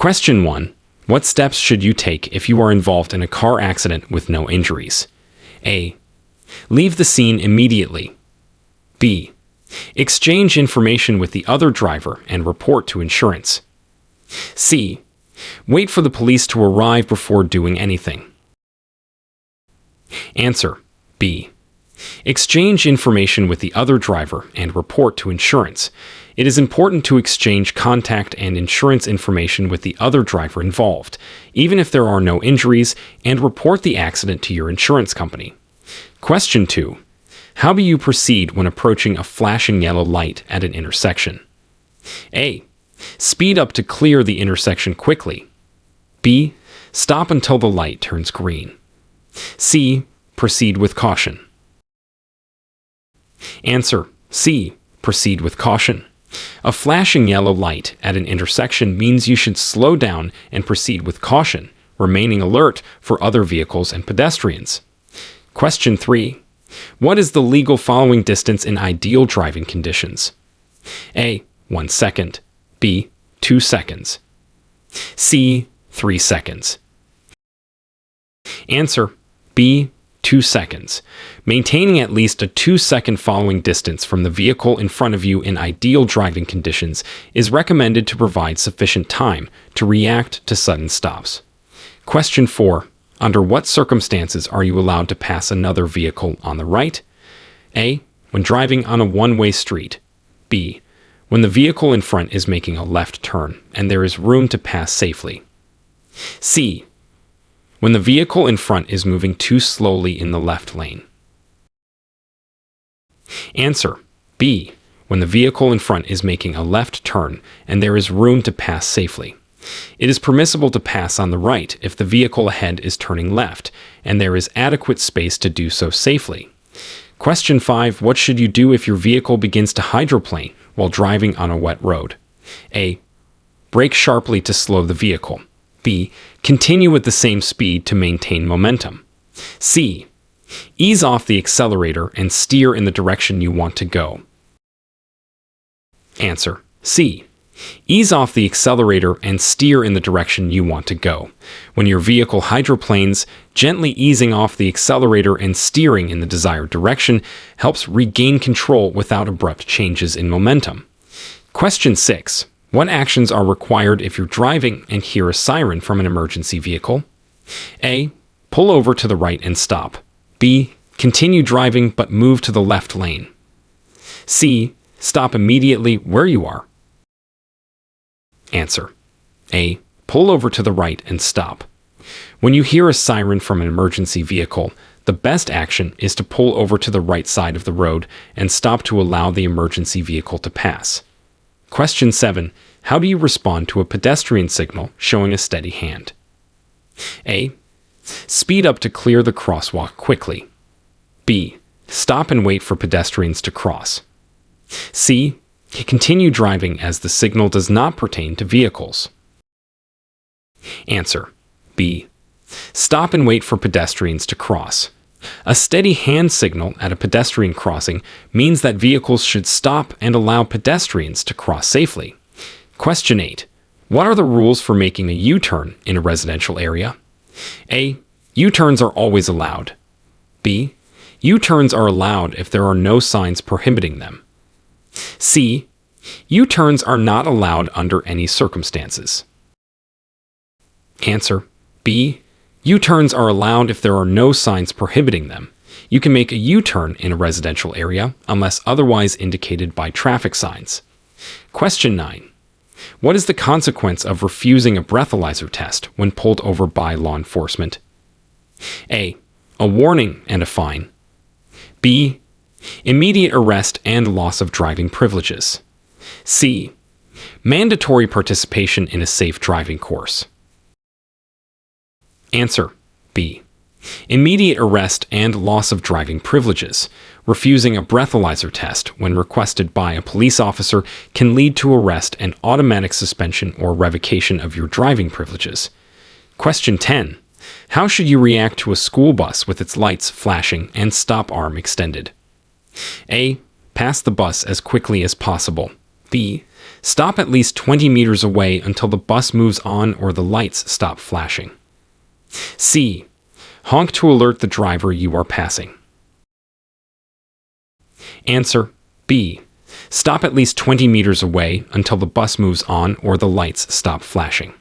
Question 1. What steps should you take if you are involved in a car accident with no injuries? A. Leave the scene immediately. B. Exchange information with the other driver and report to insurance. C. Wait for the police to arrive before doing anything. Answer: B. Exchange information with the other driver and report to insurance. It is important to exchange contact and insurance information with the other driver involved, even if there are no injuries, and report the accident to your insurance company. Question 2. How do you proceed when approaching a flashing yellow light at an intersection? A. Speed up to clear the intersection quickly. B. Stop until the light turns green. C. Proceed with caution. Answer: C. Proceed with caution. A flashing yellow light at an intersection means you should slow down and proceed with caution, remaining alert for other vehicles and pedestrians. Question 3. What is the legal following distance in ideal driving conditions? A. 1 second. B. 2 seconds. C. 3 seconds. Answer: B. 2 seconds. Maintaining at least a 2-second following distance from the vehicle in front of you in ideal driving conditions is recommended to provide sufficient time to react to sudden stops. Question 4. Under what circumstances are you allowed to pass another vehicle on the right? A. When driving on a one-way street. B. When the vehicle in front is making a left turn and there is room to pass safely. C. When the vehicle in front is moving too slowly in the left lane. Answer: B. When the vehicle in front is making a left turn and there is room to pass safely. It is permissible to pass on the right if the vehicle ahead is turning left and there is adequate space to do so safely. Question 5. What should you do if your vehicle begins to hydroplane while driving on a wet road? A. Brake sharply to slow the vehicle. B. Continue with the same speed to maintain momentum. C. Ease off the accelerator and steer in the direction you want to go. Answer: C. Ease off the accelerator and steer in the direction you want to go. When your vehicle hydroplanes, gently easing off the accelerator and steering in the desired direction helps regain control without abrupt changes in momentum. Question 6. What actions are required if you're driving and hear a siren from an emergency vehicle? A. Pull over to the right and stop. B. Continue driving but move to the left lane. C. Stop immediately where you are. Answer: A. Pull over to the right and stop. When you hear a siren from an emergency vehicle, the best action is to pull over to the right side of the road and stop to allow the emergency vehicle to pass. Question 7. How do you respond to a pedestrian signal showing a steady hand? A. Speed up to clear the crosswalk quickly. B. Stop and wait for pedestrians to cross. C. Continue driving as the signal does not pertain to vehicles. Answer: B. Stop and wait for pedestrians to cross. A steady hand signal at a pedestrian crossing means that vehicles should stop and allow pedestrians to cross safely. Question 8. What are the rules for making a U-turn in a residential area? A. U-turns are always allowed. B. U-turns are allowed if there are no signs prohibiting them. C. U-turns are not allowed under any circumstances. Answer: B. U-turns are allowed if there are no signs prohibiting them. You can make a U-turn in a residential area unless otherwise indicated by traffic signs. Question 9. What is the consequence of refusing a breathalyzer test when pulled over by law enforcement? A. A warning and a fine. B. Immediate arrest and loss of driving privileges. C. Mandatory participation in a safe driving course. Answer: B. Immediate arrest and loss of driving privileges. Refusing a breathalyzer test when requested by a police officer can lead to arrest and automatic suspension or revocation of your driving privileges. Question 10. How should you react to a school bus with its lights flashing and stop arm extended? A. Pass the bus as quickly as possible. B. B. Stop at least 20 meters away until the bus moves on or the lights stop flashing. C. Honk to alert the driver you are passing. Answer B. Stop at least 20 meters away until the bus moves on or the lights stop flashing.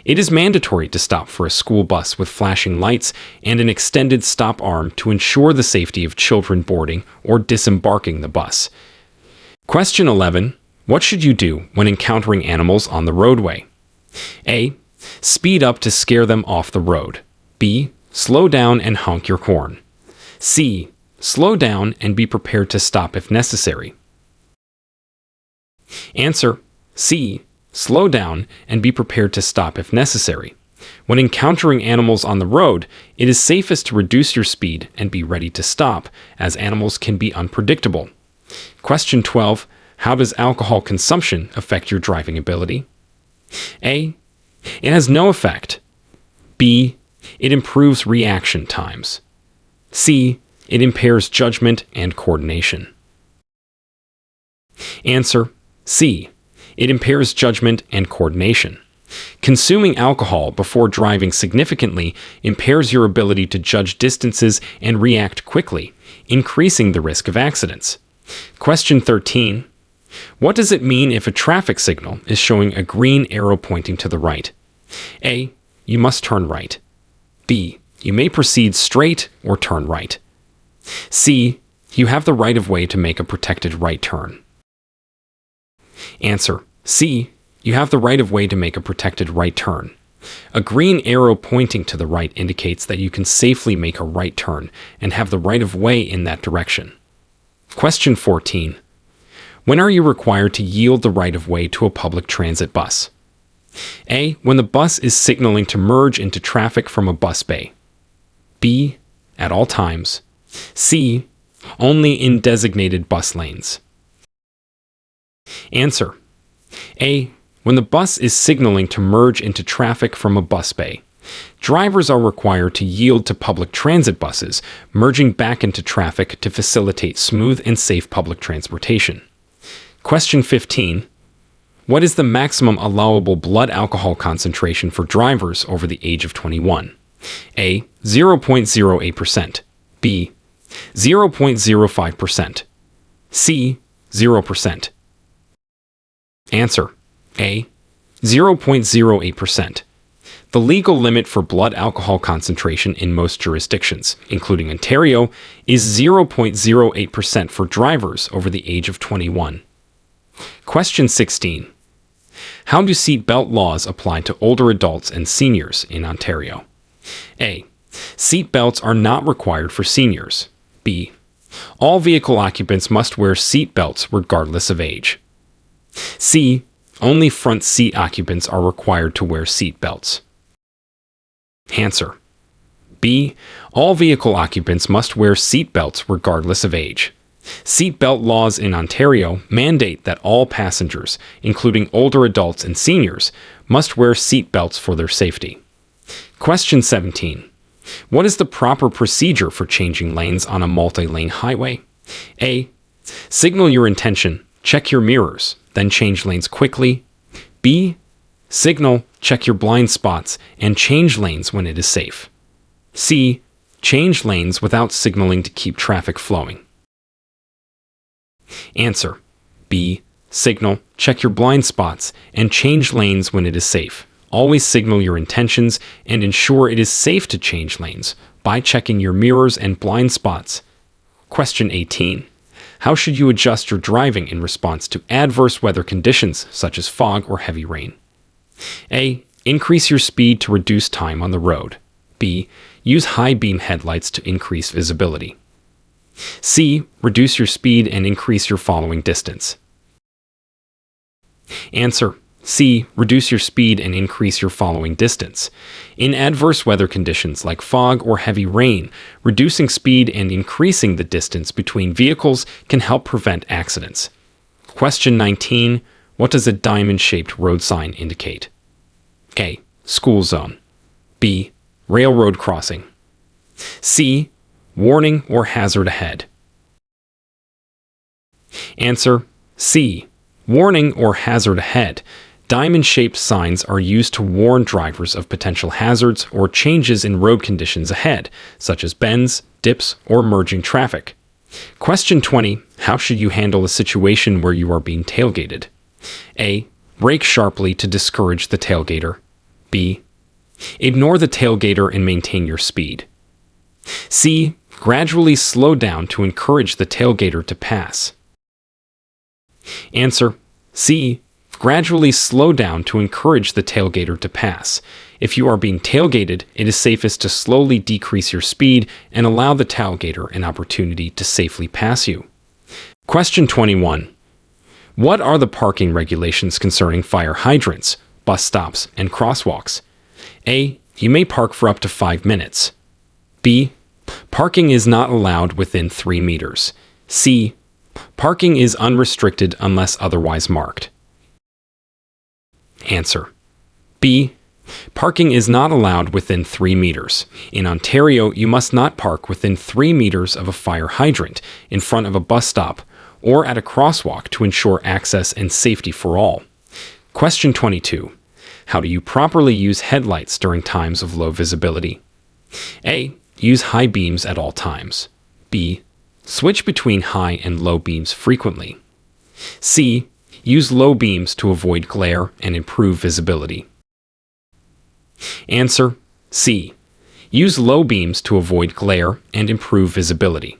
It is mandatory to stop for a school bus with flashing lights and an extended stop arm to ensure the safety of children boarding or disembarking the bus. Question 11. What should you do when encountering animals on the roadway? A. Speed up to scare them off the road. B. Slow down and honk your horn. C. Slow down and be prepared to stop if necessary. Answer C. Slow down and be prepared to stop if necessary. When encountering animals on the road, it is safest to reduce your speed and be ready to stop, as animals can be unpredictable. Question 12. How does alcohol consumption affect your driving ability? A. It has no effect. B. It improves reaction times. C. It impairs judgment and coordination. Answer C. It impairs judgment and coordination. Consuming alcohol before driving significantly impairs your ability to judge distances and react quickly, increasing the risk of accidents. Question 13. What does it mean if a traffic signal is showing a green arrow pointing to the right? A. You must turn right. B. You may proceed straight or turn right. C. You have the right of way to make a protected right turn. Answer C. You have the right of way to make a protected right turn. A green arrow pointing to the right indicates that you can safely make a right turn and have the right of way in that direction. Question 14. When are you required to yield the right of way to a public transit bus? A. When the bus is signaling to merge into traffic from a bus bay. B. At all times. C. Only in designated bus lanes. Answer A. When the bus is signaling to merge into traffic from a bus bay. Drivers are required to yield to public transit buses, merging back into traffic to facilitate smooth and safe public transportation. Question 15. What is the maximum allowable blood alcohol concentration for drivers over the age of 21? A. 0.08%. B. 0.05%. C. 0%. Answer A. 0.08%. The legal limit for blood alcohol concentration in most jurisdictions, including Ontario, is 0.08% for drivers over the age of 21. Question 16. How do seatbelt laws apply to older adults and seniors in Ontario? A. Seatbelts are not required for seniors. B. All vehicle occupants must wear seatbelts regardless of age. C. Only front seat occupants are required to wear seatbelts. Answer B. All vehicle occupants must wear seatbelts regardless of age. Seatbelt laws in Ontario mandate that all passengers, including older adults and seniors, must wear seatbelts for their safety. Question 17. What is the proper procedure for changing lanes on a multi-lane highway? A. Signal your intention, check your mirrors, then change lanes quickly. B. Signal, check your blind spots, and change lanes when it is safe. C. Change lanes without signaling to keep traffic flowing. Answer B. Signal, check your blind spots, and change lanes when it is safe. Always signal your intentions and ensure it is safe to change lanes by checking your mirrors and blind spots. Question 18. How should you adjust your driving in response to adverse weather conditions such as fog or heavy rain? A. Increase your speed to reduce time on the road. B. Use high beam headlights to increase visibility. C. Reduce your speed and increase your following distance. Answer C. Reduce your speed and increase your following distance. In adverse weather conditions like fog or heavy rain, reducing speed and increasing the distance between vehicles can help prevent accidents. Question 19. What does a diamond-shaped road sign indicate? A. School zone. B. Railroad crossing. C. Warning or hazard ahead. Answer C. Warning or hazard ahead. Diamond-shaped signs are used to warn drivers of potential hazards or changes in road conditions ahead, such as bends, dips, or merging traffic. Question 20. How should you handle a situation where you are being tailgated? A. Brake sharply to discourage the tailgater. B. Ignore the tailgater and maintain your speed. C. Gradually slow down to encourage the tailgater to pass. Answer: C. Gradually slow down to encourage the tailgater to pass. If you are being tailgated, it is safest to slowly decrease your speed and allow the tailgater an opportunity to safely pass you. Question 21. What are the parking regulations concerning fire hydrants, bus stops, and crosswalks? A. You may park for up to 5 minutes. B. Parking is not allowed within 3 meters. C. Parking is unrestricted unless otherwise marked. Answer: B. Parking is not allowed within 3 meters. In Ontario, you must not park within 3 meters of a fire hydrant, in front of a bus stop, or at a crosswalk to ensure access and safety for all. Question 22. How do you properly use headlights during times of low visibility? A. Use high beams at all times. B. Switch between high and low beams frequently. C. Use low beams to avoid glare and improve visibility. Answer: C. Use low beams to avoid glare and improve visibility.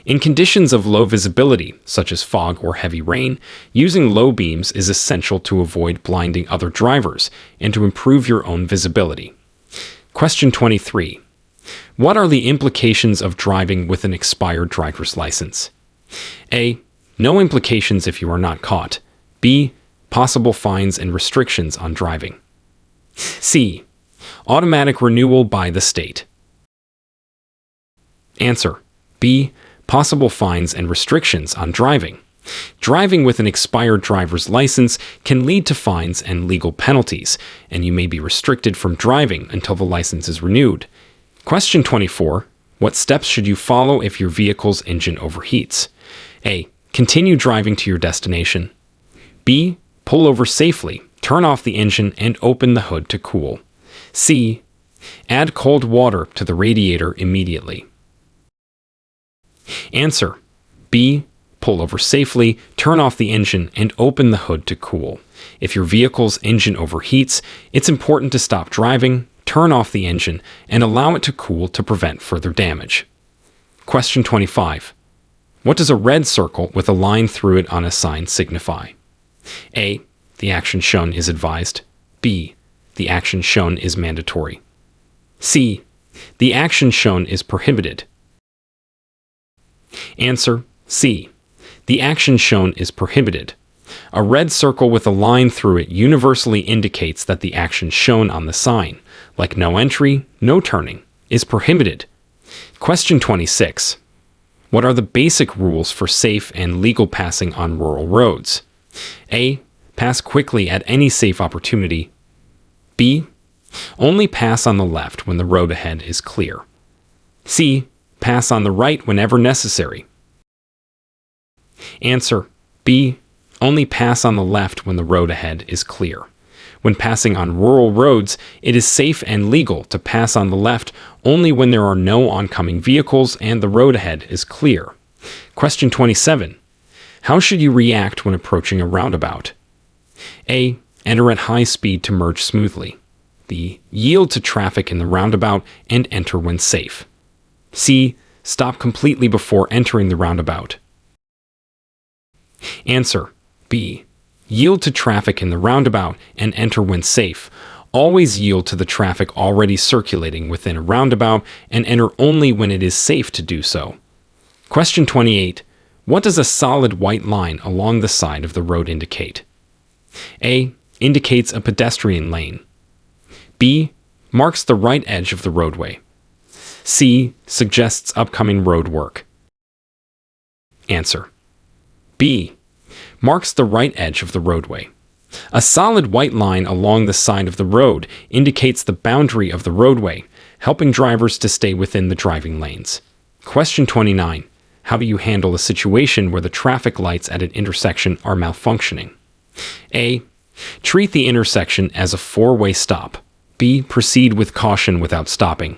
In conditions of low visibility, such as fog or heavy rain, using low beams is essential to avoid blinding other drivers and to improve your own visibility. Question 23. What are the implications of driving with an expired driver's license? A. No implications if you are not caught. B. Possible fines and restrictions on driving. C. Automatic renewal by the state. Answer: B. Possible fines and restrictions on driving. Driving with an expired driver's license can lead to fines and legal penalties, and you may be restricted from driving until the license is renewed. Question 24. What steps should you follow if your vehicle's engine overheats? A. Continue driving to your destination. B. Pull over safely, turn off the engine, and open the hood to cool. C. Add cold water to the radiator immediately. Answer: B. Pull over safely, turn off the engine, and open the hood to cool. If your vehicle's engine overheats, it's important to stop driving, turn off the engine, and allow it to cool to prevent further damage. Question 25. What does a red circle with a line through it on a sign signify? A. The action shown is advised. B. The action shown is mandatory. C. The action shown is prohibited. Answer: C. The action shown is prohibited. A red circle with a line through it universally indicates that the action shown on the sign, like no entry, no turning, is prohibited. Question 26. What are the basic rules for safe and legal passing on rural roads? A. Pass quickly at any safe opportunity. B. Only pass on the left when the road ahead is clear. C. Pass on the right whenever necessary. Answer: B. Only pass on the left when the road ahead is clear. When passing on rural roads, it is safe and legal to pass on the left only when there are no oncoming vehicles and the road ahead is clear. Question 27. How should you react when approaching a roundabout? A. Enter at high speed to merge smoothly. B. Yield to traffic in the roundabout and enter when safe. C. Stop completely before entering the roundabout. Answer: B. Yield to traffic in the roundabout and enter when safe. Always yield to the traffic already circulating within a roundabout and enter only when it is safe to do so. Question 28. What does a solid white line along the side of the road indicate? A. Indicates a pedestrian lane. B. Marks the right edge of the roadway. C. Suggests upcoming road work. Answer: B. Marks the right edge of the roadway. A solid white line along the side of the road indicates the boundary of the roadway, helping drivers to stay within the driving lanes. Question 29. How do you handle a situation where the traffic lights at an intersection are malfunctioning? A. Treat the intersection as a four-way stop. B. Proceed with caution without stopping.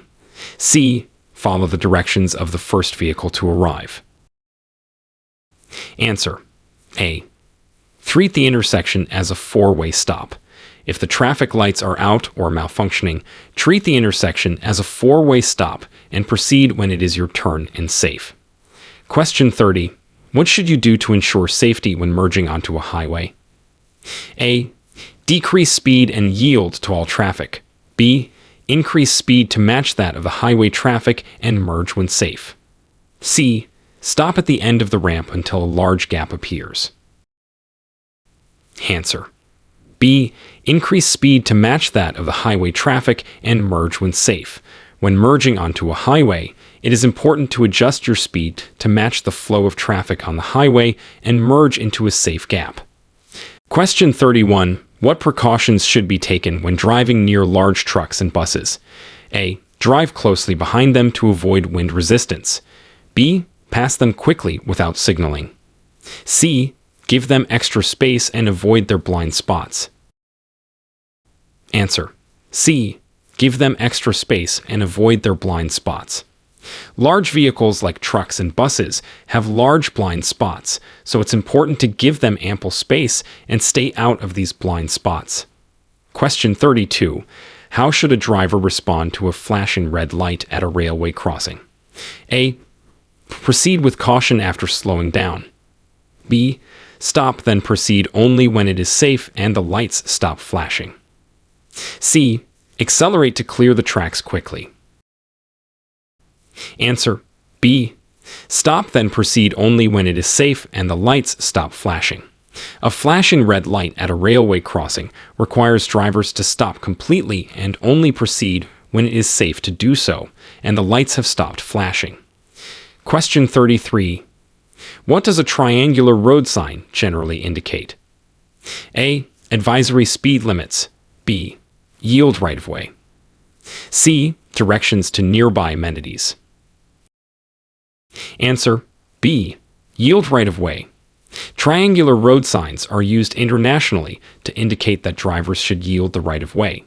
C. Follow the directions of the first vehicle to arrive. Answer: A. Treat the intersection as a four-way stop. If the traffic lights are out or malfunctioning, treat the intersection as a four-way stop and proceed when it is your turn and safe. Question 30. What should you do to ensure safety when merging onto a highway? A. Decrease speed and yield to all traffic. B. Increase speed to match that of the highway traffic and merge when safe. C. Stop at the end of the ramp until a large gap appears. Answer: B. Increase speed to match that of the highway traffic and merge when safe. When merging onto a highway, it is important to adjust your speed to match the flow of traffic on the highway and merge into a safe gap. Question 31. What precautions should be taken when driving near large trucks and buses? A. Drive closely behind them to avoid wind resistance. B. Pass them quickly without signaling. C. Give them extra space and avoid their blind spots. Answer: C. Give them extra space and avoid their blind spots. Large vehicles like trucks and buses have large blind spots, so it's important to give them ample space and stay out of these blind spots. Question 32. How should a driver respond to a flashing red light at a railway crossing? A. Proceed with caution after slowing down. B. Stop, then proceed only when it is safe and the lights stop flashing. C. Accelerate to clear the tracks quickly. Answer: B. Stop, then proceed only when it is safe and the lights stop flashing. A flashing red light at a railway crossing requires drivers to stop completely and only proceed when it is safe to do so, and the lights have stopped flashing. Question 33. What does a triangular road sign generally indicate? A. Advisory speed limits. B. Yield right-of-way. C. Directions to nearby amenities. Answer: B. Yield right-of-way. Triangular road signs are used internationally to indicate that drivers should yield the right-of-way.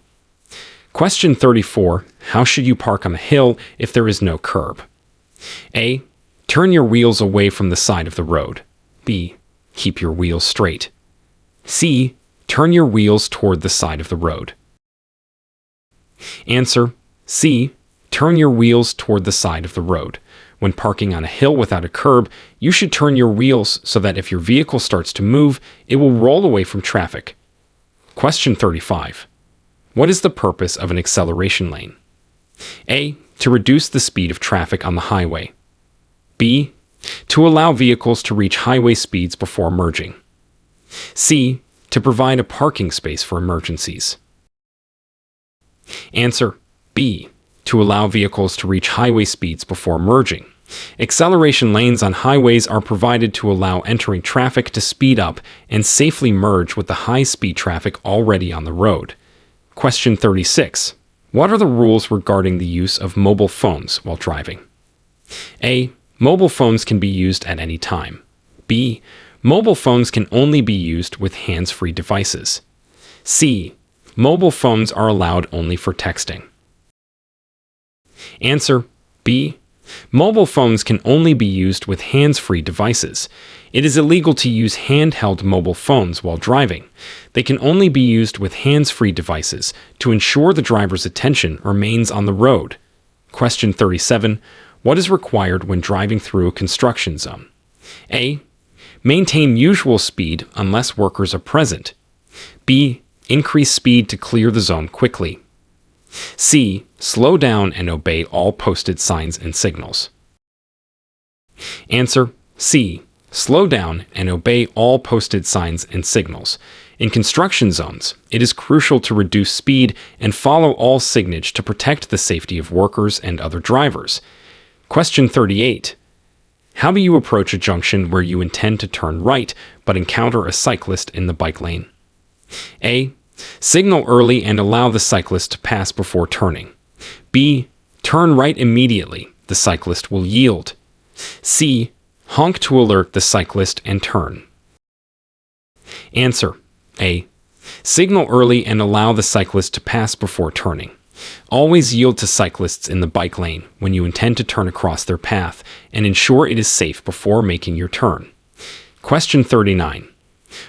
Question 34. How should you park on a hill if there is no curb? A. Turn your wheels away from the side of the road. B. Keep your wheels straight. C. Turn your wheels toward the side of the road. Answer: C. Turn your wheels toward the side of the road. When parking on a hill without a curb, you should turn your wheels so that if your vehicle starts to move, it will roll away from traffic. Question 35. What is the purpose of an acceleration lane? A. To reduce the speed of traffic on the highway. B. To allow vehicles to reach highway speeds before merging. C. To provide a parking space for emergencies. Answer: B. To allow vehicles to reach highway speeds before merging. Acceleration lanes on highways are provided to allow entering traffic to speed up and safely merge with the high-speed traffic already on the road. Question 36. What are the rules regarding the use of mobile phones while driving? A. Mobile phones can be used at any time. B. Mobile phones can only be used with hands-free devices. C. Mobile phones are allowed only for texting. Answer: B. Mobile phones can only be used with hands-free devices. It is illegal to use handheld mobile phones while driving. They can only be used with hands-free devices to ensure the driver's attention remains on the road. Question 37. What is required when driving through a construction zone? A. Maintain usual speed unless workers are present. B. Increase speed to clear the zone quickly. C. Slow down and obey all posted signs and signals. Answer: C. Slow down and obey all posted signs and signals. In construction zones, it is crucial to reduce speed and follow all signage to protect the safety of workers and other drivers. Question 38. How do you approach a junction where you intend to turn right but encounter a cyclist in the bike lane? A. Signal early and allow the cyclist to pass before turning. B. Turn right immediately. The cyclist will yield. C. Honk to alert the cyclist and turn. Answer: A. Signal early and allow the cyclist to pass before turning. Always yield to cyclists in the bike lane when you intend to turn across their path and ensure it is safe before making your turn. Question 39.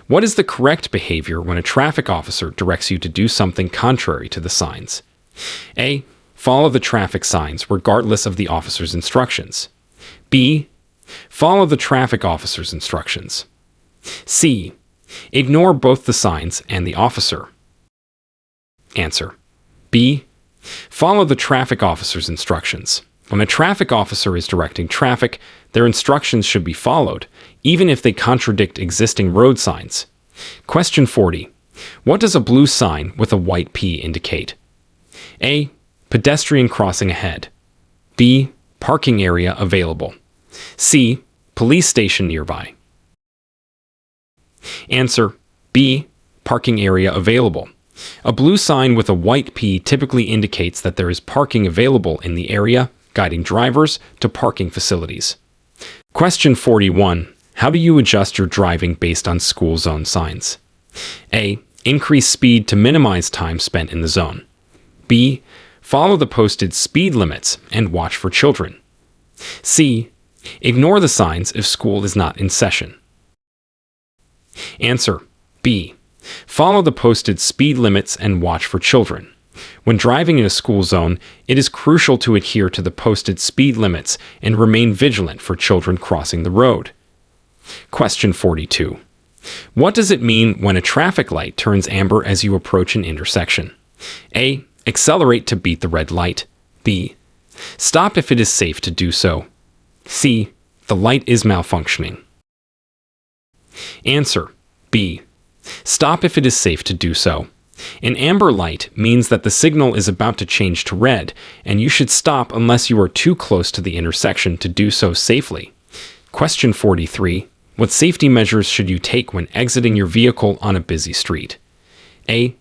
What is the correct behavior when a traffic officer directs you to do something contrary to the signs? A. Follow the traffic signs regardless of the officer's instructions. B. Follow the traffic officer's instructions. C. Ignore both the signs and the officer. Answer. B. Follow the traffic officer's instructions. When a traffic officer is directing traffic, their instructions should be followed, even if they contradict existing road signs. Question 40. What does a blue sign with a white P indicate? A. Pedestrian crossing ahead. B. Parking area available. C. Police station nearby. Answer. B. Parking area available. A blue sign with a white P typically indicates that there is parking available in the area, guiding drivers to parking facilities. Question 41. How do you adjust your driving based on school zone signs? A. Increase speed to minimize time spent in the zone. B. Follow the posted speed limits and watch for children. C. Ignore the signs if school is not in session. Answer. B. Follow the posted speed limits and watch for children. When driving in a school zone, it is crucial to adhere to the posted speed limits and remain vigilant for children crossing the road. Question 42. What does it mean when a traffic light turns amber as you approach an intersection? A. Accelerate to beat the red light. B. Stop if it is safe to do so. C. The light is malfunctioning. Answer. B. Stop if it is safe to do so. An amber light means that the signal is about to change to red, and you should stop unless you are too close to the intersection to do so safely. Question 43. What safety measures should you take when exiting your vehicle on a busy street? A.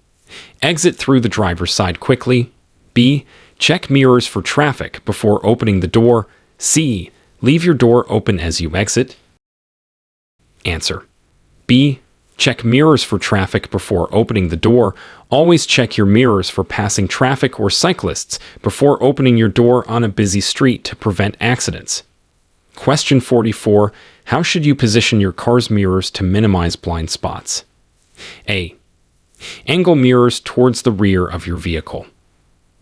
Exit through the driver's side quickly. B. Check mirrors for traffic before opening the door. C. Leave your door open as you exit. Answer. B. Check mirrors for traffic before opening the door. Always check your mirrors for passing traffic or cyclists before opening your door on a busy street to prevent accidents. Question 44. How should you position your car's mirrors to minimize blind spots? A. Angle mirrors towards the rear of your vehicle.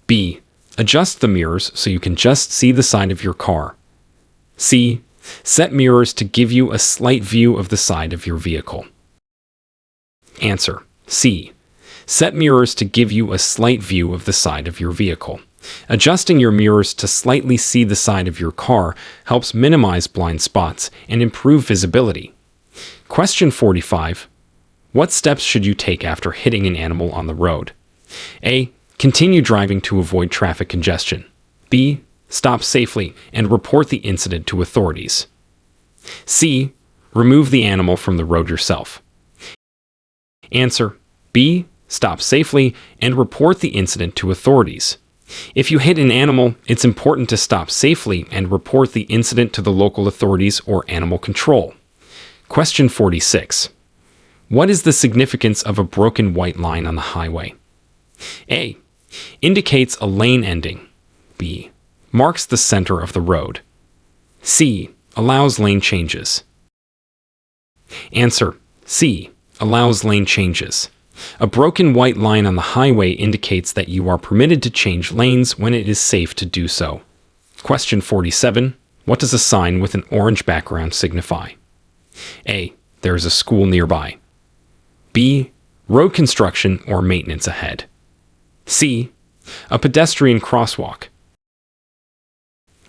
B. Adjust the mirrors so you can just see the side of your car. C. Set mirrors to give you a slight view of the side of your vehicle. Answer. C. Set mirrors to give you a slight view of the side of your vehicle. Adjusting your mirrors to slightly see the side of your car helps minimize blind spots and improve visibility. Question 45. What steps should you take after hitting an animal on the road? A. Continue driving to avoid traffic congestion. B. Stop safely and report the incident to authorities. C. Remove the animal from the road yourself. Answer. B. Stop safely and report the incident to authorities. If you hit an animal, it's important to stop safely and report the incident to the local authorities or animal control. Question 46. What is the significance of a broken white line on the highway? A. Indicates a lane ending. B. Marks the center of the road. C. Allows lane changes. Answer. C. Allows lane changes. A broken white line on the highway indicates that you are permitted to change lanes when it is safe to do so. Question 47. What does a sign with an orange background signify? A. There is a school nearby. B. Road construction or maintenance ahead. C. A pedestrian crosswalk.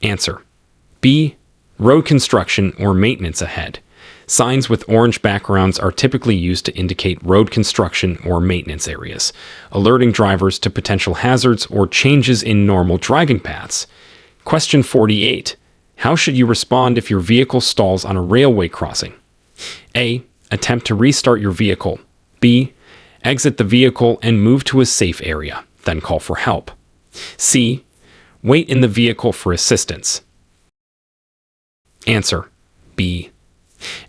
Answer. B. Road construction or maintenance ahead. Signs with orange backgrounds are typically used to indicate road construction or maintenance areas, alerting drivers to potential hazards or changes in normal driving paths. Question 48. How should you respond if your vehicle stalls on a railway crossing? A. Attempt to restart your vehicle. B. Exit the vehicle and move to a safe area, then call for help. C. Wait in the vehicle for assistance. Answer. B.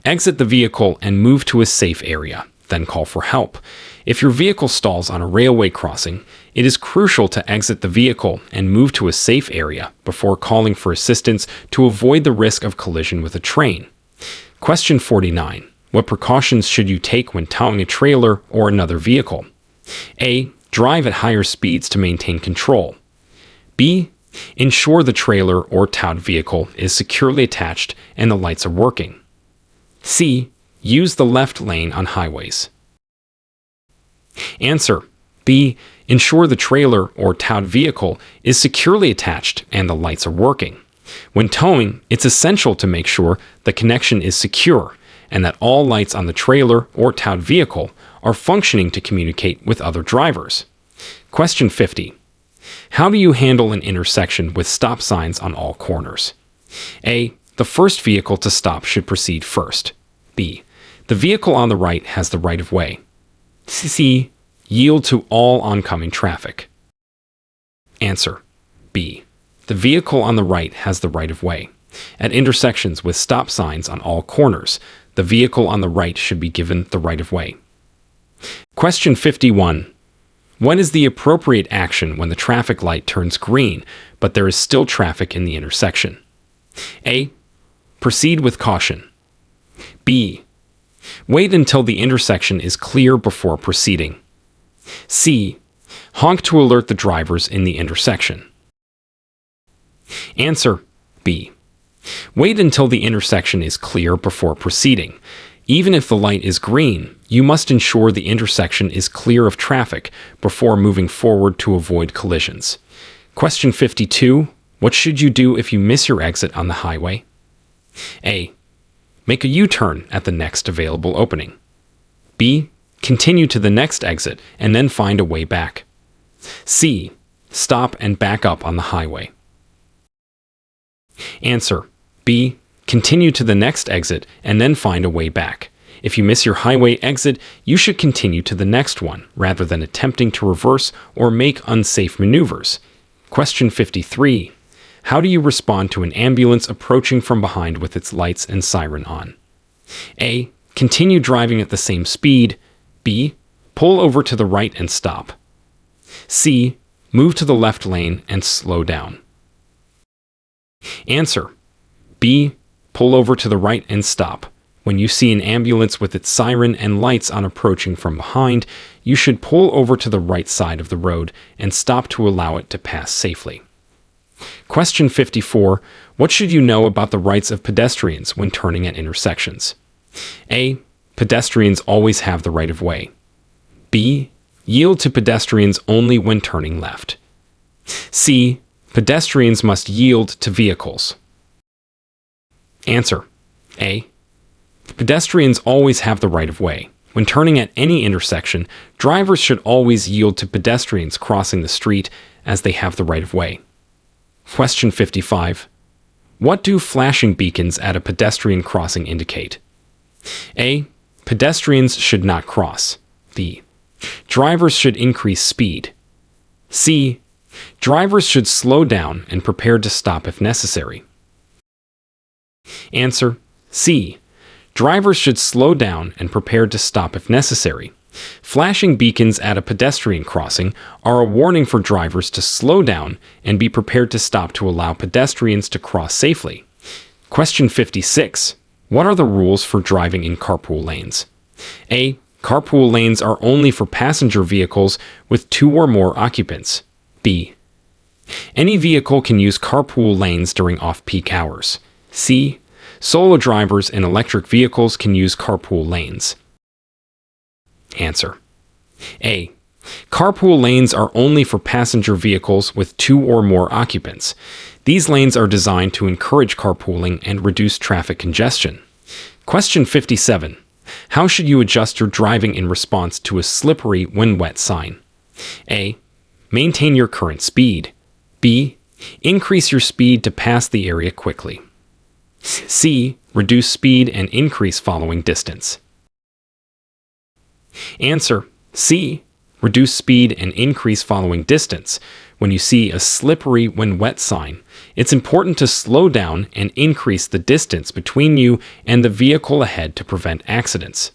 Exit the vehicle and move to a safe area, then call for help. If your vehicle stalls on a railway crossing, it is crucial to exit the vehicle and move to a safe area before calling for assistance to avoid the risk of collision with a train. Question 49. What precautions should you take when towing a trailer or another vehicle? A. Drive at higher speeds to maintain control. B. Ensure the trailer or towed vehicle is securely attached and the lights are working. C. Use the left lane on highways. Answer. B. Ensure the trailer or towed vehicle is securely attached and the lights are working. When towing, it's essential to make sure the connection is secure and that all lights on the trailer or towed vehicle are functioning to communicate with other drivers. Question 50. How do you handle an intersection with stop signs on all corners? A. The first vehicle to stop should proceed first. B. The vehicle on the right has the right of way. C. Yield to all oncoming traffic. Answer. B. The vehicle on the right has the right of way. At intersections with stop signs on all corners, the vehicle on the right should be given the right of way. Question 51. What is the appropriate action when the traffic light turns green, but there is still traffic in the intersection? A. Proceed with caution. B. Wait until the intersection is clear before proceeding. C. Honk to alert the drivers in the intersection. Answer. B. Wait until the intersection is clear before proceeding. Even if the light is green, you must ensure the intersection is clear of traffic before moving forward to avoid collisions. Question 52. What should you do if you miss your exit on the highway? A. Make a U-turn at the next available opening. B. Continue to the next exit and then find a way back. C. Stop and back up on the highway. Answer. B. Continue to the next exit and then find a way back. If you miss your highway exit, you should continue to the next one rather than attempting to reverse or make unsafe maneuvers. Question 53. How do you respond to an ambulance approaching from behind with its lights and siren on? A. Continue driving at the same speed. B. Pull over to the right and stop. C. Move to the left lane and slow down. Answer. B. Pull over to the right and stop. When you see an ambulance with its siren and lights on approaching from behind, you should pull over to the right side of the road and stop to allow it to pass safely. Question 54. What should you know about the rights of pedestrians when turning at intersections? A. Pedestrians always have the right of way. B. Yield to pedestrians only when turning left. C. Pedestrians must yield to vehicles. Answer. A. Pedestrians always have the right of way. When turning at any intersection, drivers should always yield to pedestrians crossing the street as they have the right of way. Question 55. What do flashing beacons at a pedestrian crossing indicate? A. Pedestrians should not cross. B. Drivers should increase speed. C. Drivers should slow down and prepare to stop if necessary. Answer. C. Drivers should slow down and prepare to stop if necessary. Flashing beacons at a pedestrian crossing are a warning for drivers to slow down and be prepared to stop to allow pedestrians to cross safely. Question 56. What are the rules for driving in carpool lanes? A. Carpool lanes are only for passenger vehicles with 2 or more occupants. B. Any vehicle can use carpool lanes during off-peak hours. C. Solo drivers and electric vehicles can use carpool lanes. Answer. A. Carpool lanes are only for passenger vehicles with 2 or more occupants. These lanes are designed to encourage carpooling and reduce traffic congestion. Question 57. How should you adjust your driving in response to a slippery when wet sign? A. Maintain your current speed. B. Increase your speed to pass the area quickly. C. Reduce speed and increase following distance. Answer. C. Reduce speed and increase following distance. When you see a slippery when wet sign, it's important to slow down and increase the distance between you and the vehicle ahead to prevent accidents.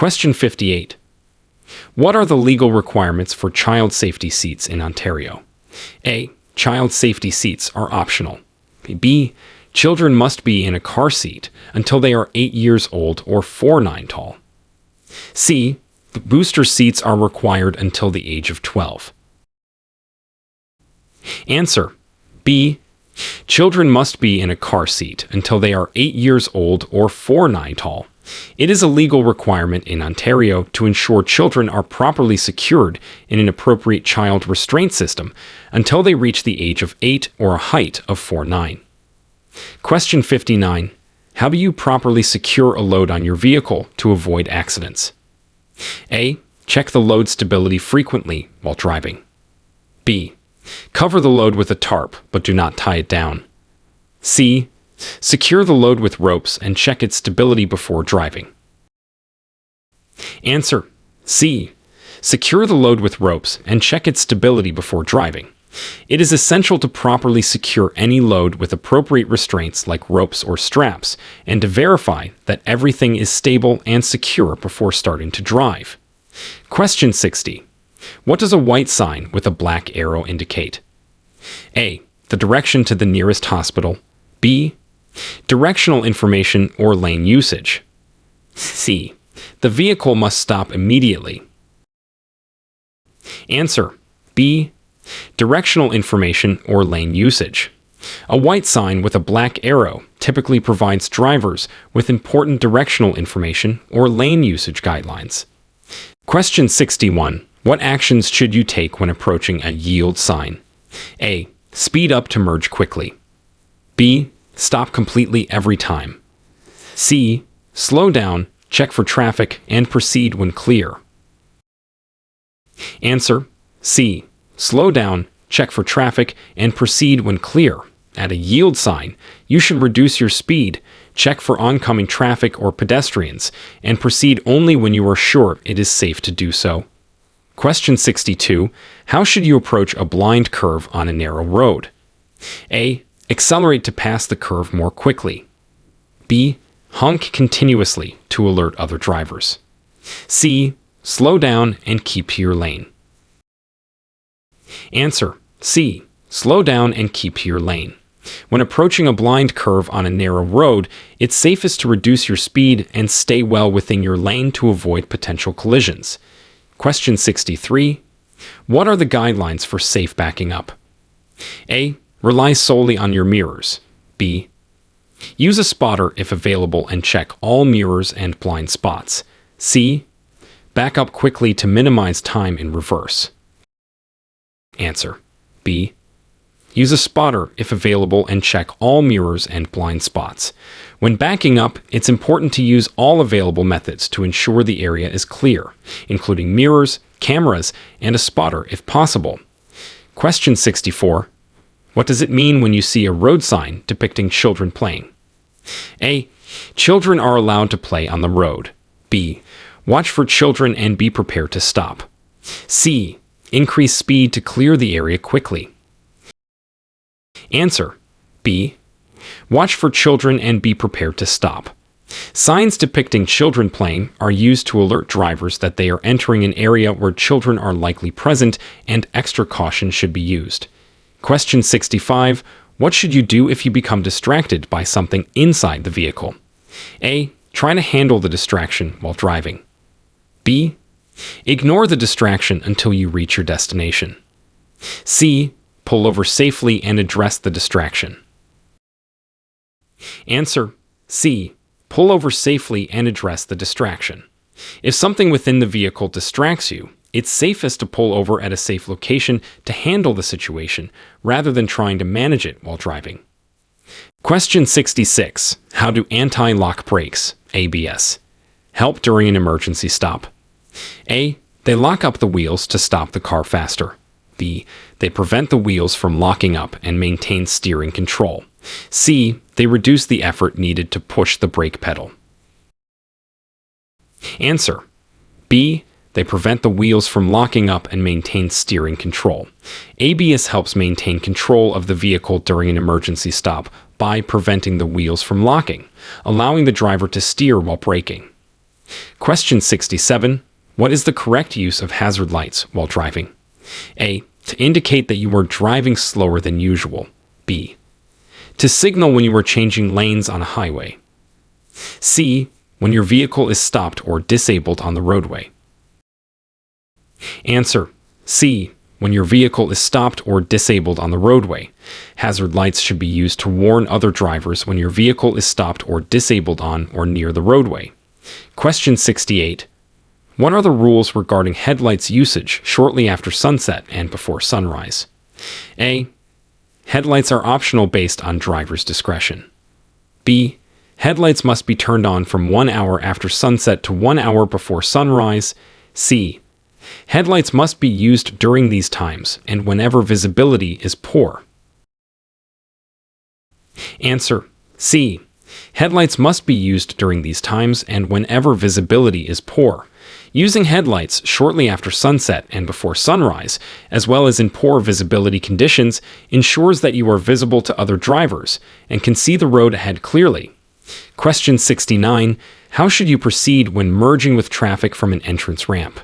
Question 58. What are the legal requirements for child safety seats in Ontario? A. Child safety seats are optional. B. Children must be in a car seat until they are 8 years old or 4'9" tall. C. The booster seats are required until the age of 12. Answer. B. Children must be in a car seat until they are 8 years old or 4'9" tall. It is a legal requirement in Ontario to ensure children are properly secured in an appropriate child restraint system until they reach the age of 8 or a height of 4'9". Question 59. How do you properly secure a load on your vehicle to avoid accidents? A. Check the load stability frequently while driving. B. Cover the load with a tarp, but do not tie it down. C. Secure the load with ropes and check its stability before driving. Answer. C. Secure the load with ropes and check its stability before driving. It is essential to properly secure any load with appropriate restraints like ropes or straps, and to verify that everything is stable and secure before starting to drive. Question 60. What does a white sign with a black arrow indicate? A. The direction to the nearest hospital. B. Directional information or lane usage. C. The vehicle must stop immediately. Answer. B. Directional information or lane usage. A white sign with a black arrow typically provides drivers with important directional information or lane usage guidelines. Question 61. What actions should you take when approaching a yield sign? A. Speed up to merge quickly. B. Stop completely every time. C. Slow down, check for traffic, and proceed when clear. Answer. C. Slow down, check for traffic, and proceed when clear. At a yield sign, you should reduce your speed, check for oncoming traffic or pedestrians, and proceed only when you are sure it is safe to do so. Question 62. How should you approach a blind curve on a narrow road? A. Accelerate to pass the curve more quickly. B. Honk continuously to alert other drivers. C. Slow down and keep to your lane. Answer. C. Slow down and keep to your lane. When approaching a blind curve on a narrow road, it's safest to reduce your speed and stay well within your lane to avoid potential collisions. Question 63. What are the guidelines for safe backing up? A. Rely solely on your mirrors. B. Use a spotter if available and check all mirrors and blind spots. C. Back up quickly to minimize time in reverse. Answer. B. Use a spotter if available and check all mirrors and blind spots. When backing up, it's important to use all available methods to ensure the area is clear, including mirrors, cameras, and a spotter if possible. Question 64. What does it mean when you see a road sign depicting children playing? A. Children are allowed to play on the road. B. Watch for children and be prepared to stop. C. Increase speed to clear the area quickly. Answer. B. Watch for children and be prepared to stop. Signs depicting children playing are used to alert drivers that they are entering an area where children are likely present and extra caution should be used. Question 65. What should you do if you become distracted by something inside the vehicle? A. Try to handle the distraction while driving. B. Ignore the distraction until you reach your destination. C. Pull over safely and address the distraction. Answer. C. Pull over safely and address the distraction. If something within the vehicle distracts you, it's safest to pull over at a safe location to handle the situation rather than trying to manage it while driving. Question 66. How do anti-lock brakes, ABS, help during an emergency stop? A. They lock up the wheels to stop the car faster. B. They prevent the wheels from locking up and maintain steering control. C. They reduce the effort needed to push the brake pedal. Answer. B. They prevent the wheels from locking up and maintain steering control. ABS helps maintain control of the vehicle during an emergency stop by preventing the wheels from locking, allowing the driver to steer while braking. Question 67. What is the correct use of hazard lights while driving? A. To indicate that you are driving slower than usual. B. To signal when you are changing lanes on a highway. C. When your vehicle is stopped or disabled on the roadway. Answer. C. When your vehicle is stopped or disabled on the roadway. Hazard lights should be used to warn other drivers when your vehicle is stopped or disabled on or near the roadway. Question 68. What are the rules regarding headlights usage shortly after sunset and before sunrise? A. Headlights are optional based on driver's discretion. B. Headlights must be turned on from 1 hour after sunset to 1 hour before sunrise. C. Headlights must be used during these times and whenever visibility is poor. Answer. C. Headlights must be used during these times and whenever visibility is poor. Using headlights shortly after sunset and before sunrise, as well as in poor visibility conditions, ensures that you are visible to other drivers and can see the road ahead clearly. Question 69. How should you proceed when merging with traffic from an entrance ramp?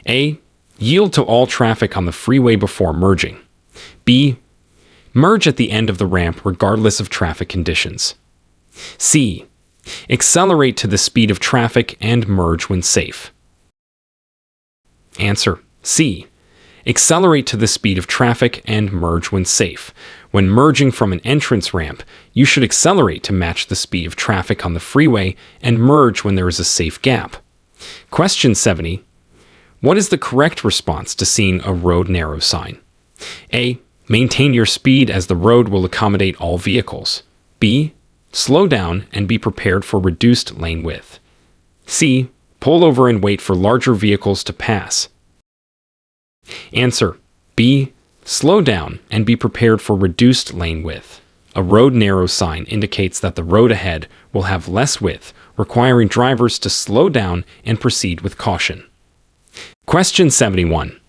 A. Yield to all traffic on the freeway before merging. B. Merge at the end of the ramp regardless of traffic conditions. C. Accelerate to the speed of traffic and merge when safe. Answer. C. Accelerate to the speed of traffic and merge when safe. When merging from an entrance ramp, you should accelerate to match the speed of traffic on the freeway and merge when there is a safe gap. Question 70. What is the correct response to seeing a road narrow sign? A. Maintain your speed as the road will accommodate all vehicles. B. Slow down and be prepared for reduced lane width. C. Pull over and wait for larger vehicles to pass. Answer. B. Slow down and be prepared for reduced lane width. A road narrow sign indicates that the road ahead will have less width, requiring drivers to slow down and proceed with caution. Question 71.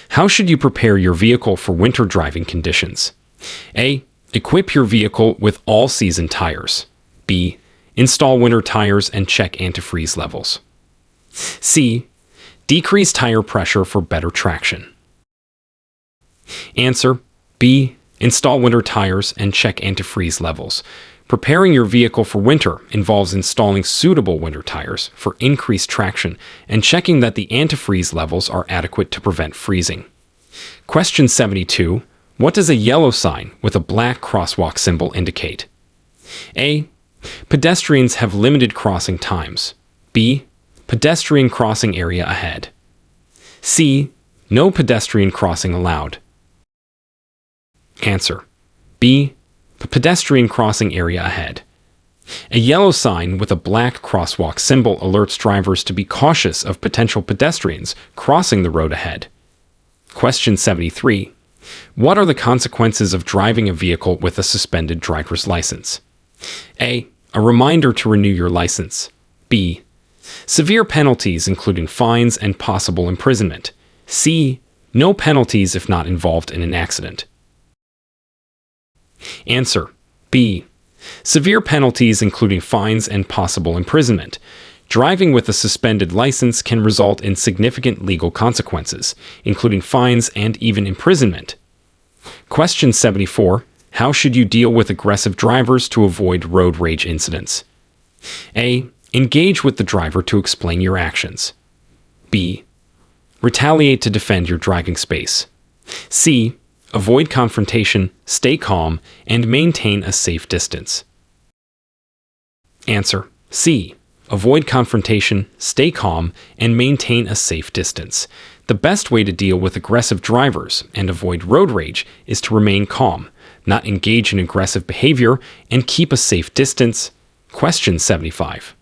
How should you prepare your vehicle for winter driving conditions? A. Equip your vehicle with all-season tires. B. Install winter tires and check antifreeze levels. C. Decrease tire pressure for better traction. Answer. B. Install winter tires and check antifreeze levels. Preparing your vehicle for winter involves installing suitable winter tires for increased traction and checking that the antifreeze levels are adequate to prevent freezing. Question 72. What does a yellow sign with a black crosswalk symbol indicate? A. Pedestrians have limited crossing times. B. Pedestrian crossing area ahead. C. No pedestrian crossing allowed. Answer. B. Pedestrian crossing area ahead. A yellow sign with a black crosswalk symbol alerts drivers to be cautious of potential pedestrians crossing the road ahead. Question 73. What are the consequences of driving a vehicle with a suspended driver's license? A. A reminder to renew your license. B. Severe penalties including fines and possible imprisonment. C. No penalties if not involved in an accident. Answer. B. Severe penalties including fines and possible imprisonment. Driving with a suspended license can result in significant legal consequences, including fines and even imprisonment. Question 74. How should you deal with aggressive drivers to avoid road rage incidents? A. Engage with the driver to explain your actions. B. Retaliate to defend your driving space. C. Avoid confrontation, stay calm, and maintain a safe distance. Answer. C. Avoid confrontation, stay calm, and maintain a safe distance. The best way to deal with aggressive drivers and avoid road rage is to remain calm, not engage in aggressive behavior, and keep a safe distance. Question 75.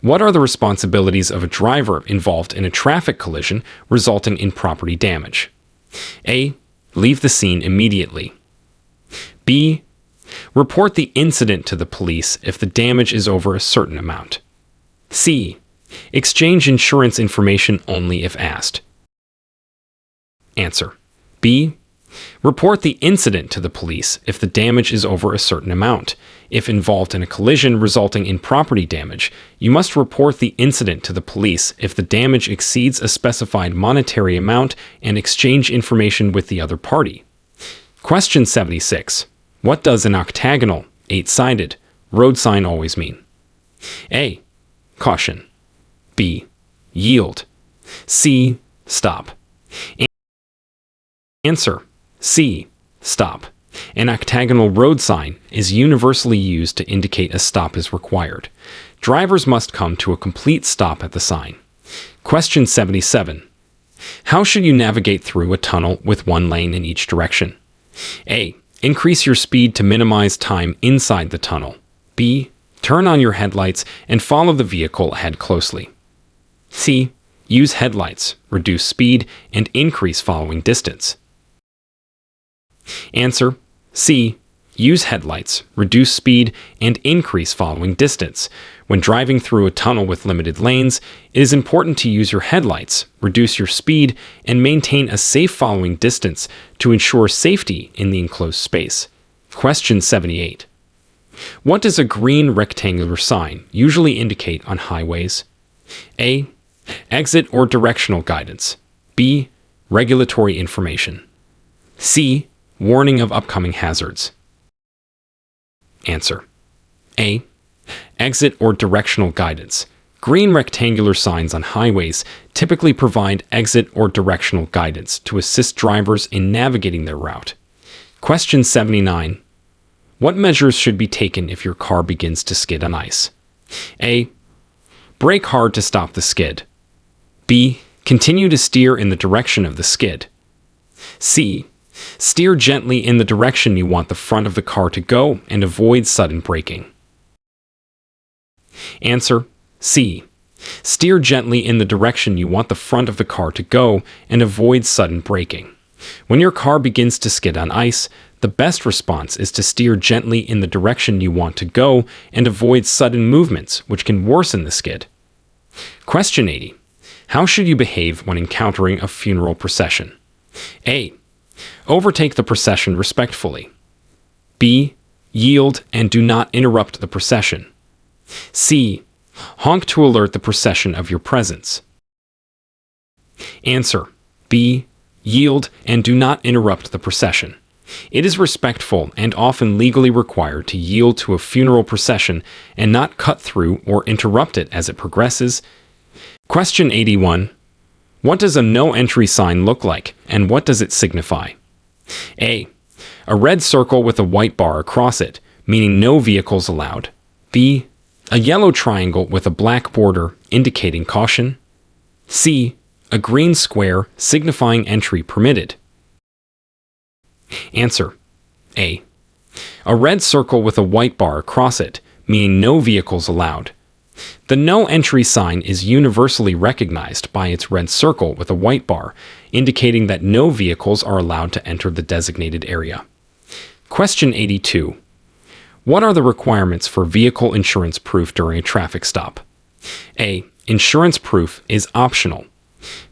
What are the responsibilities of a driver involved in a traffic collision resulting in property damage? A. Leave the scene immediately. B. Report the incident to the police if the damage is over a certain amount. C. Exchange insurance information only if asked. Answer. B. Report the incident to the police if the damage is over a certain amount. If involved in a collision resulting in property damage, you must report the incident to the police if the damage exceeds a specified monetary amount and exchange information with the other party. Question 76. What does an octagonal, 8-sided, road sign always mean? A. Caution. B. Yield. C. Stop. Answer. C. Stop. An octagonal road sign is universally used to indicate a stop is required. Drivers must come to a complete stop at the sign. Question 77. How should you navigate through a tunnel with one lane in each direction? A. Increase your speed to minimize time inside the tunnel. B. Turn on your headlights and follow the vehicle ahead closely. C. Use headlights, reduce speed, and increase following distance. Answer. C. Use headlights, reduce speed, and increase following distance. When driving through a tunnel with limited lanes, it is important to use your headlights, reduce your speed, and maintain a safe following distance to ensure safety in the enclosed space. Question 78. What does a green rectangular sign usually indicate on highways? A. Exit or directional guidance. B. Regulatory information. C. Warning of upcoming hazards. Answer. A. Exit or directional guidance. Green rectangular signs on highways typically provide exit or directional guidance to assist drivers in navigating their route. Question 79. What measures should be taken if your car begins to skid on ice? A. Brake hard to stop the skid. B. Continue to steer in the direction of the skid. C. Steer gently in the direction you want the front of the car to go and avoid sudden braking. Answer. C. Steer gently in the direction you want the front of the car to go and avoid sudden braking. When your car begins to skid on ice, the best response is to steer gently in the direction you want to go and avoid sudden movements, which can worsen the skid. Question 80. How should you behave when encountering a funeral procession? A. Overtake the procession respectfully. B. Yield and do not interrupt the procession. C. Honk to alert the procession of your presence. Answer. B. Yield and do not interrupt the procession. It is respectful and often legally required to yield to a funeral procession and not cut through or interrupt it as it progresses. Question 81. What does a no entry sign look like, and what does it signify? A. A red circle with a white bar across it, meaning no vehicles allowed. B. A yellow triangle with a black border, indicating caution. C. A green square, signifying entry permitted. Answer. A. A red circle with a white bar across it, meaning no vehicles allowed. The no entry sign is universally recognized by its red circle with a white bar, indicating that no vehicles are allowed to enter the designated area. Question 82. What are the requirements for vehicle insurance proof during a traffic stop? A. Insurance proof is optional.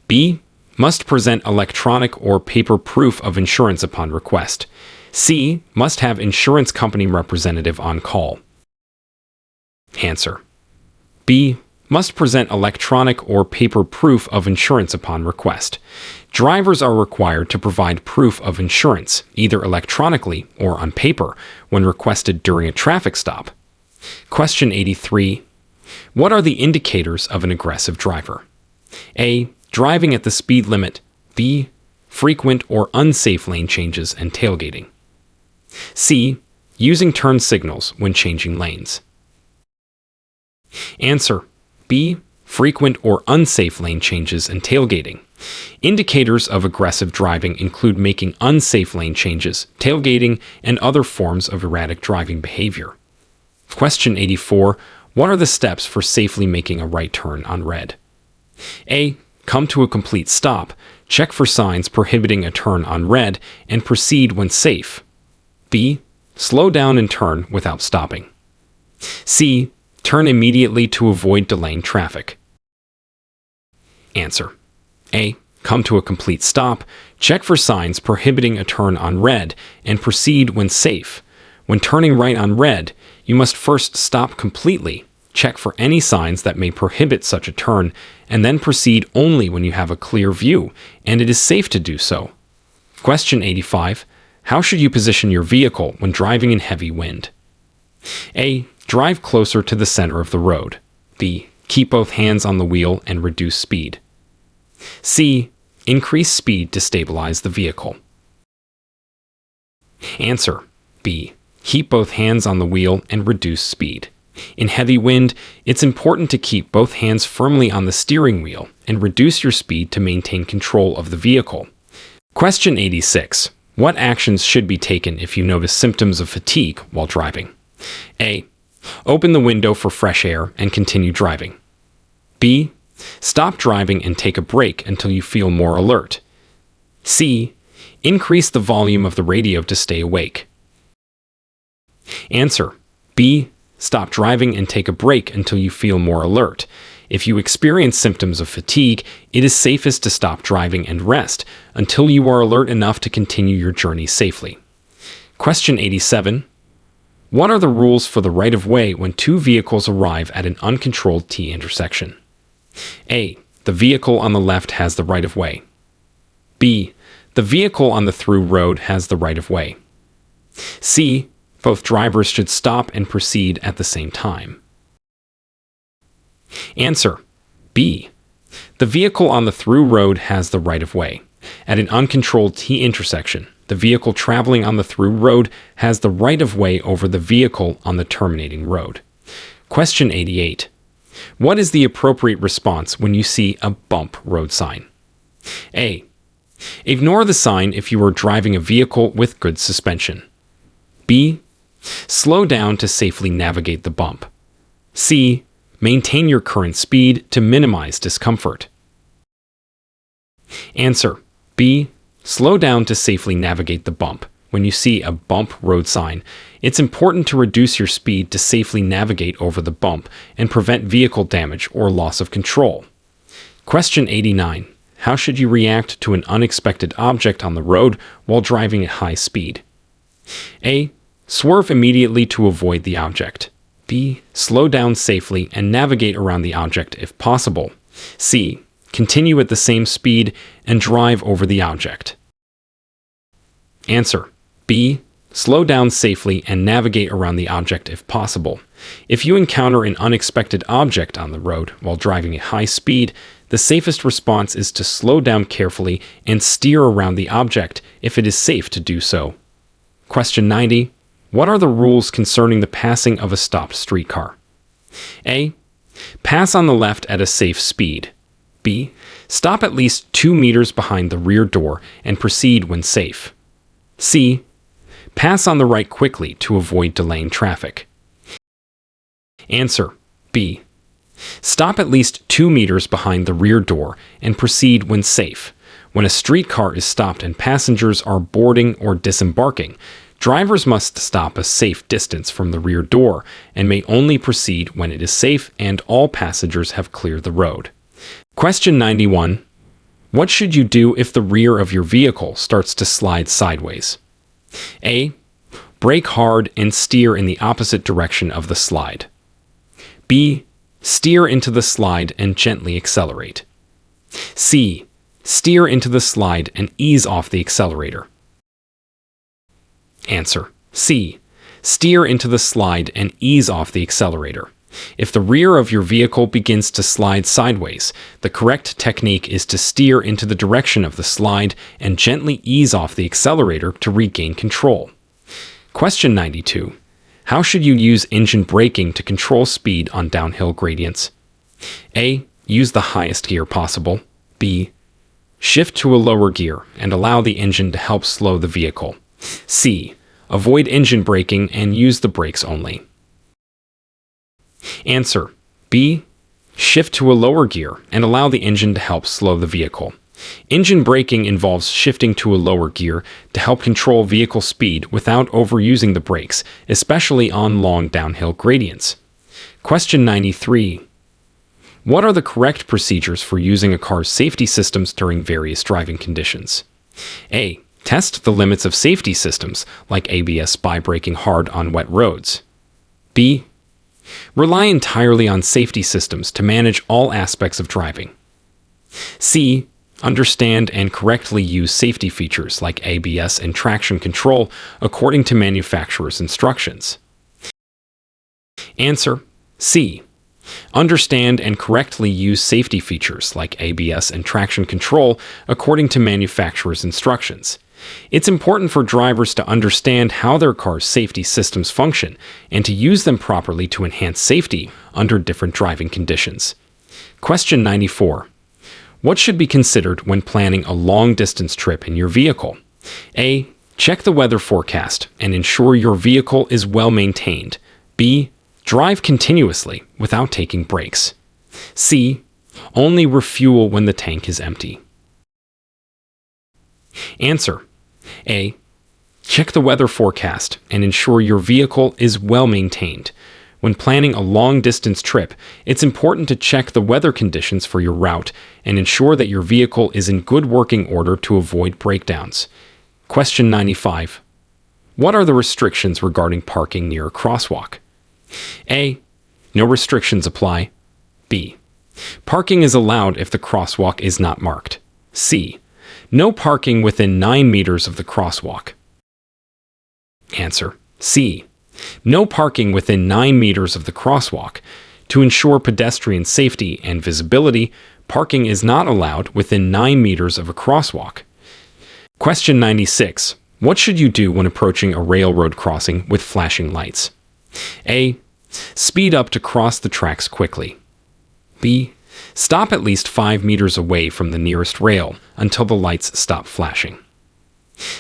B. Must present electronic or paper proof of insurance upon request. C. Must have insurance company representative on call. Answer. B. Must present electronic or paper proof of insurance upon request. Drivers are required to provide proof of insurance, either electronically or on paper, when requested during a traffic stop. Question 83. What are the indicators of an aggressive driver? A. Driving at the speed limit. B. Frequent or unsafe lane changes and tailgating. C. Using turn signals when changing lanes. Answer. B. Frequent or unsafe lane changes and tailgating. Indicators of aggressive driving include making unsafe lane changes, tailgating, and other forms of erratic driving behavior. Question 84. What are the steps for safely making a right turn on red? A. Come to a complete stop, check for signs prohibiting a turn on red, and proceed when safe. B. Slow down and turn without stopping. C. Turn immediately to avoid delaying traffic. Answer. A. come to a complete stop, check for signs prohibiting a turn on red, and proceed when safe. When turning right on red, you must first stop completely, check for any signs that may prohibit such a turn, and then proceed only when you have a clear view, and it is safe to do so. Question 85. How should you position your vehicle when driving in heavy wind? A. Drive closer to the center of the road. B. Keep both hands on the wheel and reduce speed. C. Increase speed to stabilize the vehicle. Answer. B. Keep both hands on the wheel and reduce speed. In heavy wind, it's important to keep both hands firmly on the steering wheel and reduce your speed to maintain control of the vehicle. Question 86. What actions should be taken if you notice symptoms of fatigue while driving? A. Open the window for fresh air and continue driving. B. Stop driving and take a break until you feel more alert. C. Increase the volume of the radio to stay awake. Answer. B. Stop driving and take a break until you feel more alert. If you experience symptoms of fatigue, it is safest to stop driving and rest until you are alert enough to continue your journey safely. Question 87. What are the rules for the right-of-way when two vehicles arrive at an uncontrolled T intersection? A. The vehicle on the left has the right-of-way. B. The vehicle on the through road has the right-of-way. C. Both drivers should stop and proceed at the same time. Answer. B. The vehicle on the through road has the right-of-way. At an uncontrolled T intersection, the vehicle traveling on the through road has the right-of-way over the vehicle on the terminating road. Question 88. What is the appropriate response when you see a bump road sign? A. Ignore the sign if you are driving a vehicle with good suspension. B. Slow down to safely navigate the bump. C. Maintain your current speed to minimize discomfort. Answer. B. Slow down to safely navigate the bump. When you see a bump road sign, it's important to reduce your speed to safely navigate over the bump and prevent vehicle damage or loss of control. Question 89. How should you react to an unexpected object on the road while driving at high speed? A. Swerve immediately to avoid the object. B. Slow down safely and navigate around the object if possible. C. Continue at the same speed and drive over the object. Answer. B. Slow down safely and navigate around the object if possible. If you encounter an unexpected object on the road while driving at high speed, the safest response is to slow down carefully and steer around the object if it is safe to do so. Question 90. What are the rules concerning the passing of a stopped streetcar? A. Pass on the left at a safe speed. B. Stop at least 2 meters behind the rear door and proceed when safe. C. Pass on the right quickly to avoid delaying traffic. Answer. B. Stop at least 2 meters behind the rear door and proceed when safe. When a streetcar is stopped and passengers are boarding or disembarking, drivers must stop a safe distance from the rear door and may only proceed when it is safe and all passengers have cleared the road. Question 91. What should you do if the rear of your vehicle starts to slide sideways? A. Brake hard and steer in the opposite direction of the slide. B. Steer into the slide and gently accelerate. C. Steer into the slide and ease off the accelerator. Answer. C. Steer into the slide and ease off the accelerator. If the rear of your vehicle begins to slide sideways, the correct technique is to steer into the direction of the slide and gently ease off the accelerator to regain control. Question 92. How should you use engine braking to control speed on downhill gradients? A. Use the highest gear possible. B. Shift to a lower gear and allow the engine to help slow the vehicle. C. Avoid engine braking and use the brakes only. Answer. B. Shift to a lower gear and allow the engine to help slow the vehicle. Engine braking involves shifting to a lower gear to help control vehicle speed without overusing the brakes, especially on long downhill gradients. Question 93. What are the correct procedures for using a car's safety systems during various driving conditions? A. Test the limits of safety systems, like ABS, by braking hard on wet roads. B. Rely entirely on safety systems to manage all aspects of driving. C. Understand and correctly use safety features like ABS and traction control according to manufacturer's instructions. Answer: C. Understand and correctly use safety features like ABS and traction control according to manufacturer's instructions. It's important for drivers to understand how their car's safety systems function and to use them properly to enhance safety under different driving conditions. Question 94. What should be considered when planning a long-distance trip in your vehicle? A. Check the weather forecast and ensure your vehicle is well maintained. B. Drive continuously without taking breaks. C. Only refuel when the tank is empty. Answer: A. Check the weather forecast and ensure your vehicle is well maintained. When planning a long-distance trip, it's important to check the weather conditions for your route and ensure that your vehicle is in good working order to avoid breakdowns. Question 95. What are the restrictions regarding parking near a crosswalk? A. No restrictions apply. B. Parking is allowed if the crosswalk is not marked. C. No parking within 9 meters of the crosswalk. Answer: C. No parking within 9 meters of the crosswalk. To ensure pedestrian safety and visibility, parking is not allowed within 9 meters of a crosswalk. Question 96. What should you do when approaching a railroad crossing with flashing lights? A. Speed up to cross the tracks quickly. B. Stop at least 5 meters away from the nearest rail until the lights stop flashing.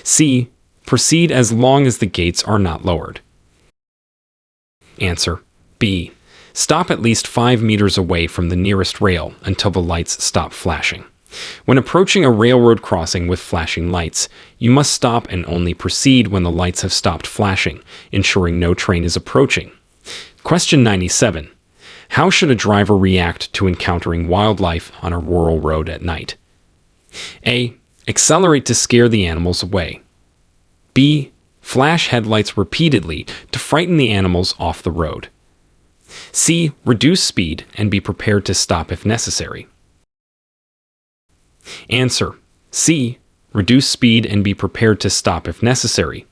C. Proceed as long as the gates are not lowered. Answer: B. Stop at least 5 meters away from the nearest rail until the lights stop flashing. When approaching a railroad crossing with flashing lights, you must stop and only proceed when the lights have stopped flashing, ensuring no train is approaching. Question 97. How should a driver react to encountering wildlife on a rural road at night? A. Accelerate to scare the animals away. B. Flash headlights repeatedly to frighten the animals off the road. C. Reduce speed and be prepared to stop if necessary. Answer: C. Reduce speed and be prepared to stop if necessary.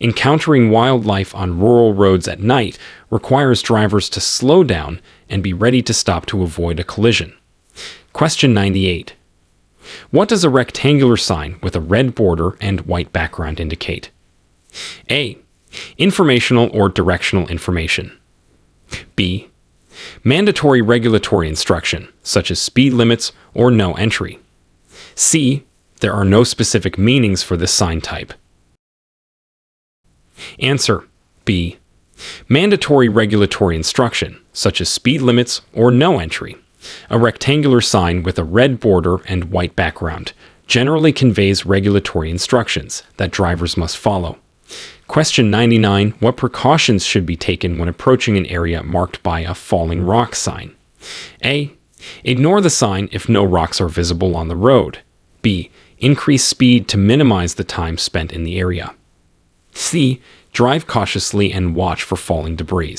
Encountering wildlife on rural roads at night requires drivers to slow down and be ready to stop to avoid a collision. Question 98. What does a rectangular sign with a red border and white background indicate? A. Informational or directional information. B. Mandatory regulatory instruction, such as speed limits or no entry. C. There are no specific meanings for this sign type. Answer: B. Mandatory regulatory instruction, such as speed limits or no entry. A rectangular sign with a red border and white background generally conveys regulatory instructions that drivers must follow. Question 99. What precautions should be taken when approaching an area marked by a falling rock sign? A. Ignore the sign if no rocks are visible on the road. B. Increase speed to minimize the time spent in the area. C. Drive cautiously and watch for falling debris.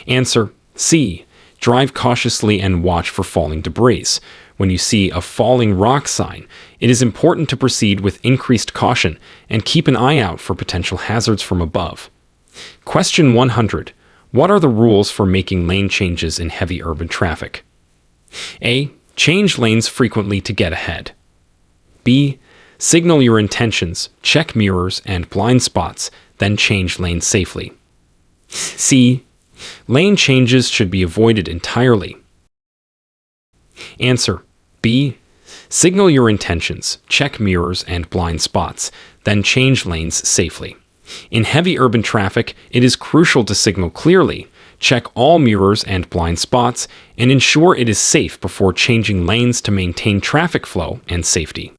Answer: C. Drive cautiously and watch for falling debris. When you see a falling rock sign, it is important to proceed with increased caution and keep an eye out for potential hazards from above. Question 100. What are the rules for making lane changes in heavy urban traffic? A. Change lanes frequently to get ahead. B. Signal your intentions, check mirrors and blind spots, then change lanes safely. C. Lane changes should be avoided entirely. Answer: B. Signal your intentions, check mirrors and blind spots, then change lanes safely. In heavy urban traffic, it is crucial to signal clearly, check all mirrors and blind spots, and ensure it is safe before changing lanes to maintain traffic flow and safety.